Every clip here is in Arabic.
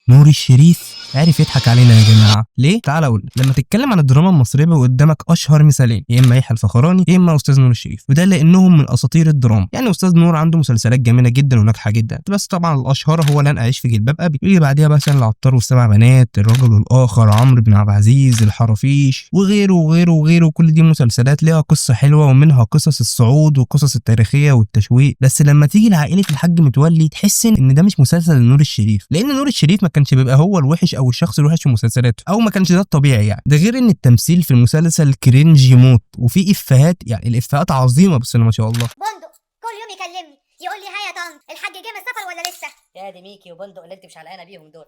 نور الشريف عارف يضحك علينا يا جماعه. ليه؟ تعال اقول. لما تتكلم عن الدراما المصريه قدامك اشهر مثالين، يا اما يحيى الفخراني يا اما استاذ نور الشريف، وده لانهم من اساطير الدراما. يعني استاذ نور عنده مسلسلات جميله جدا وناجحه جدا، بس طبعا الاشهر هو لن اعيش في جلباب ابي، يجي بعديها مثلا العطار والسبع بنات، الرجل الاخر، عمرو بن عبد العزيز، الحرافيش، وغيره وغيره وغيره. كل دي مسلسلات ليها قصه حلوه، ومنها قصص الصعود والقصص التاريخيه والتشويق. بس لما تيجي لعائله الحاج متولي تحس ان ده مش مسلسل لنور الشريف، لان نور الشريف ما كانش بيبقى هو الوحش او الشخص الوحش في مسلسلاته، او ما كانش ده الطبيعي يعني. ده غير ان التمثيل في المسلسل كرنج موت، وفي افيهات، يعني الافيهات عظيمه بس ما شاء الله. بندق كل يوم يكلمني يقول لي ها يا طنط الحاج جه من السفر ولا لسه؟ يا دي ميكي وبندق اللي انت مش علقانه بيهم دول.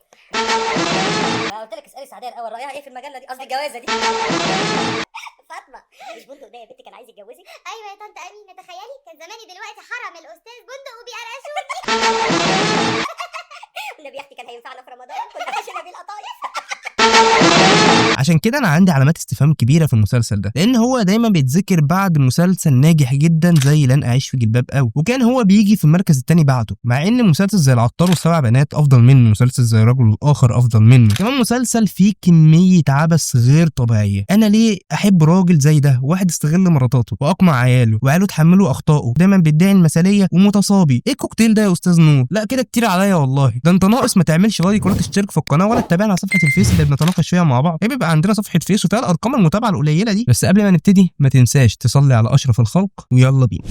انا قلت لك اسالي سعديه الاول رايها ايه في المجله دي، قصدي الجوازه دي. فاطمه مش بندق ده يا بنتي كان عايز يتجوزك؟ ايوه يا طنط امينه، تخيلي كان زماني دلوقتي حرم الاستاذ بندق وبيقرقشوني. والنبي يا اختي كان هينفعنا في رمضان، كنا حشينا بيه القطايف. عشان كده انا عندي علامات استفهام كبيره في المسلسل ده، لان هو دايما بيتذكر بعد مسلسل ناجح جدا زي لن اعيش في جلباب ابي، وكان هو بيجي في المركز الثاني بعده، مع ان مسلسل زي العطار والسبع بنات افضل منه، مسلسل زي الرجل الاخر افضل منه، كمان مسلسل فيه كميه عبث غير طبيعيه. انا ليه احب راجل زي ده، واحد استغل مراتاته واقمع عياله وعياله تحملوا اخطائه، دايما بيدعي المثاليه ومتصابي؟ ايه الكوكتيل ده يا استاذ نور؟ لا كده كتير عليا والله. ده انت ناقص ما تعملش لايك ولا تشترك في القناه ولا تتابعنا على صفحه الفيس اللي بنتناقش فيها مع بعض. بيبقى عندنا صفحه فيس وفيها الارقام المتابعه القليله دي. بس قبل ما نبتدي ما تنساش تصلي على اشرف الخلق، ويلا بينا.